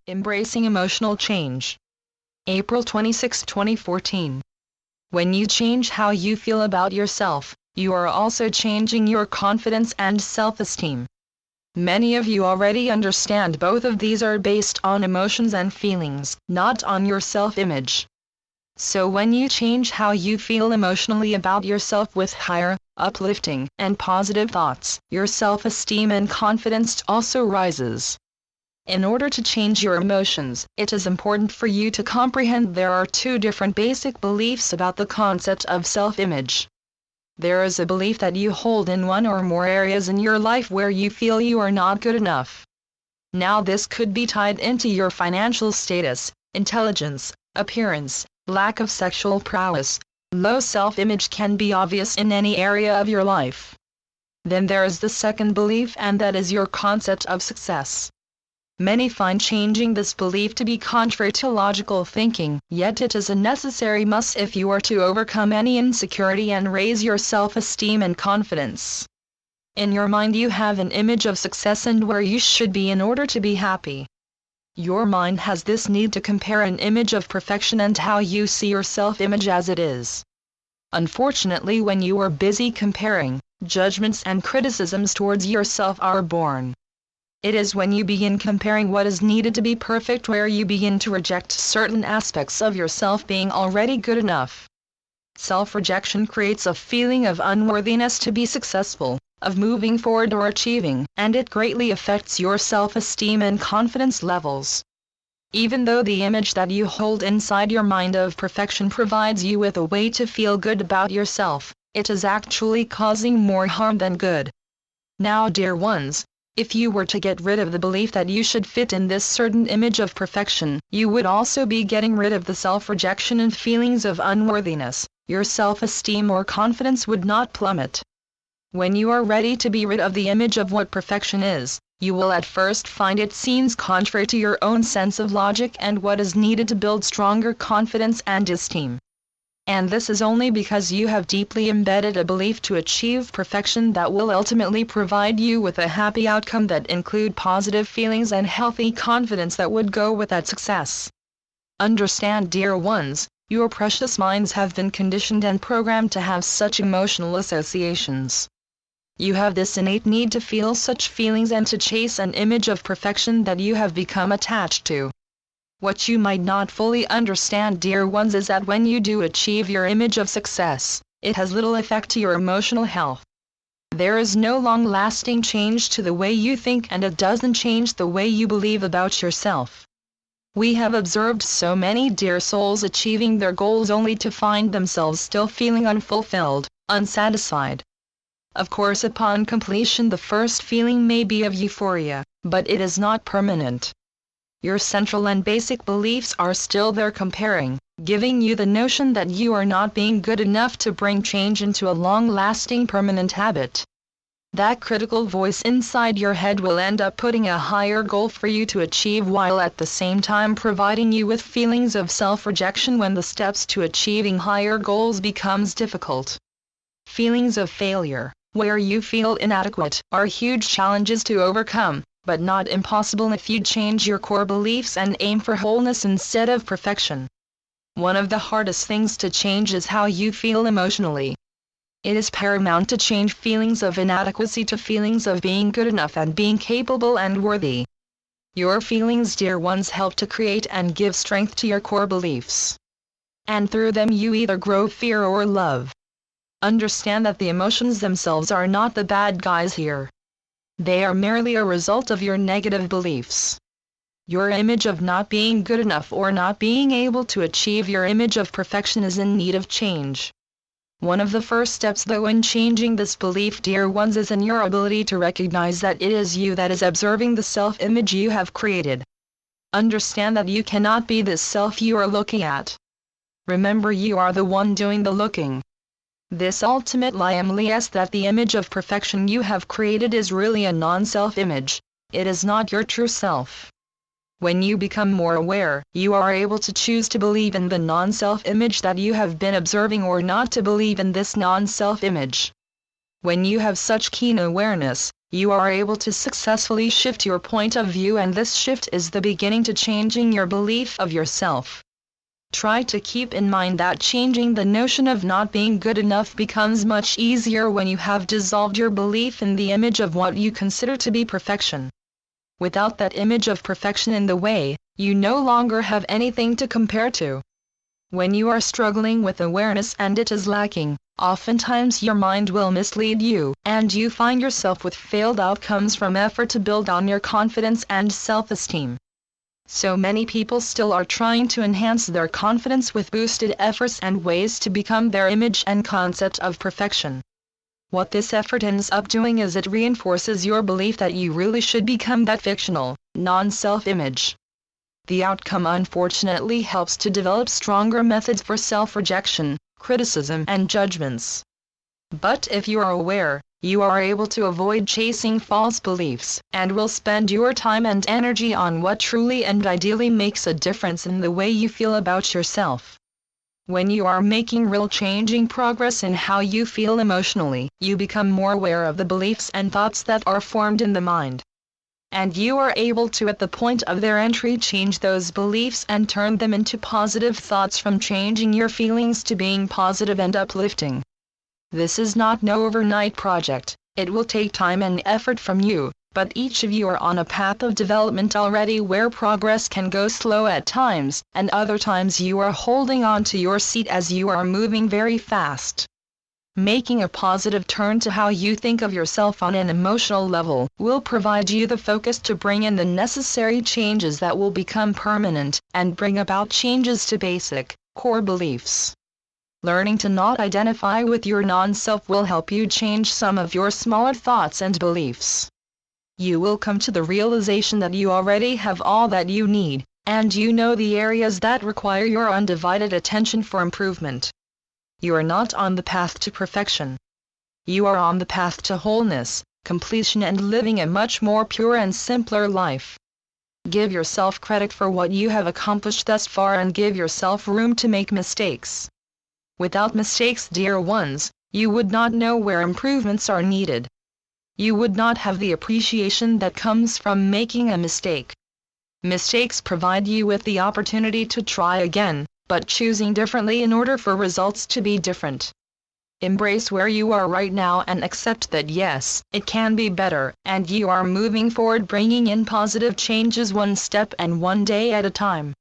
Embracing emotional change. April 26, 2014. When you change how you feel about yourself, you are also changing your confidence and self-esteem. Many of you already understand both of these are based on emotions and feelings, not on your self-image. So when you change how you feel emotionally about yourself with higher, uplifting, and positive thoughts, your self-esteem and confidence also rises. In order to change your emotions, it is important for you to comprehend there are two different basic beliefs about the concept of self-image. There is a belief that you hold in one or more areas in your life where you feel you are not good enough. Now this could be tied into your financial status, intelligence, appearance, lack of sexual prowess. Low self-image can be obvious in any area of your life. Then there is the second belief, and that is your concept of success. Many find changing this belief to be contrary to logical thinking, yet it is a necessary must if you are to overcome any insecurity and raise your self-esteem and confidence. In your mind you have an image of success and where you should be in order to be happy. Your mind has this need to compare an image of perfection and how you see your self-image as it is. Unfortunately, when you are busy comparing, judgments and criticisms towards yourself are born. It is when you begin comparing what is needed to be perfect where you begin to reject certain aspects of yourself being already good enough. Self-rejection creates a feeling of unworthiness to be successful, of moving forward or achieving, and it greatly affects your self-esteem and confidence levels. Even though the image that you hold inside your mind of perfection provides you with a way to feel good about yourself, it is actually causing more harm than good. Now, dear ones, if you were to get rid of the belief that you should fit in this certain image of perfection, you would also be getting rid of the self-rejection and feelings of unworthiness. Your self-esteem or confidence would not plummet. When you are ready to be rid of the image of what perfection is, you will at first find it seems contrary to your own sense of logic and what is needed to build stronger confidence and esteem. And this is only because you have deeply embedded a belief to achieve perfection that will ultimately provide you with a happy outcome that include positive feelings and healthy confidence that would go with that success. Understand, dear ones, your precious minds have been conditioned and programmed to have such emotional associations. You have this innate need to feel such feelings and to chase an image of perfection that you have become attached to. What you might not fully understand, dear ones, is that when you do achieve your image of success, it has little effect to your emotional health. There is no long-lasting change to the way you think, and it doesn't change the way you believe about yourself. We have observed so many dear souls achieving their goals only to find themselves still feeling unfulfilled, unsatisfied. Of course, upon completion the first feeling may be of euphoria, but it is not permanent. Your central and basic beliefs are still there comparing, giving you the notion that you are not being good enough to bring change into a long-lasting permanent habit. That critical voice inside your head will end up putting a higher goal for you to achieve while at the same time providing you with feelings of self-rejection when the steps to achieving higher goals becomes difficult. Feelings of failure, where you feel inadequate, are huge challenges to overcome, but not impossible if you change your core beliefs and aim for wholeness instead of perfection. One of the hardest things to change is how you feel emotionally. It is paramount to change feelings of inadequacy to feelings of being good enough and being capable and worthy. Your feelings, dear ones, help to create and give strength to your core beliefs. And through them you either grow fear or love. Understand that the emotions themselves are not the bad guys here. They are merely a result of your negative beliefs. Your image of not being good enough or not being able to achieve your image of perfection is in need of change. One of the first steps though in changing this belief, dear ones, is in your ability to recognize that it is you that is observing the self-image you have created. Understand that you cannot be this self you are looking at. Remember, you are the one doing the looking. This ultimate lie is that the image of perfection you have created is really a non-self image. It is not your true self. When you become more aware, you are able to choose to believe in the non-self image that you have been observing or not to believe in this non-self image. When you have such keen awareness, you are able to successfully shift your point of view, and this shift is the beginning to changing your belief of yourself. Try to keep in mind that changing the notion of not being good enough becomes much easier when you have dissolved your belief in the image of what you consider to be perfection. Without that image of perfection in the way, you no longer have anything to compare to. When you are struggling with awareness and it is lacking, oftentimes your mind will mislead you, and you find yourself with failed outcomes from effort to build on your confidence and self-esteem. So many people still are trying to enhance their confidence with boosted efforts and ways to become their image and concept of perfection. What this effort ends up doing is it reinforces your belief that you really should become that fictional, non-self image. The outcome unfortunately helps to develop stronger methods for self-rejection, criticism and judgments. But if you are aware, you are able to avoid chasing false beliefs, and will spend your time and energy on what truly and ideally makes a difference in the way you feel about yourself. When you are making real changing progress in how you feel emotionally, you become more aware of the beliefs and thoughts that are formed in the mind. And you are able to, at the point of their entry, change those beliefs and turn them into positive thoughts, from changing your feelings to being positive and uplifting. This is not an overnight project. It will take time and effort from you, but each of you are on a path of development already, where progress can go slow at times, and other times you are holding on to your seat as you are moving very fast. Making a positive turn to how you think of yourself on an emotional level will provide you the focus to bring in the necessary changes that will become permanent, and bring about changes to basic, core beliefs. Learning to not identify with your non-self will help you change some of your smaller thoughts and beliefs. You will come to the realization that you already have all that you need, and you know the areas that require your undivided attention for improvement. You are not on the path to perfection. You are on the path to wholeness, completion, and living a much more pure and simpler life. Give yourself credit for what you have accomplished thus far, and give yourself room to make mistakes. Without mistakes, dear ones, you would not know where improvements are needed. You would not have the appreciation that comes from making a mistake. Mistakes provide you with the opportunity to try again, but choosing differently in order for results to be different. Embrace where you are right now and accept that yes, it can be better, and you are moving forward, bringing in positive changes one step and one day at a time.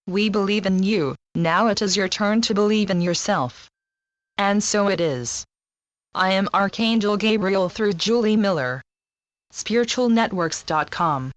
We believe in you. Now it is your turn to believe in yourself. And so it is. I am Archangel Gabriel through Julie Miller. SpiritualNetworks.com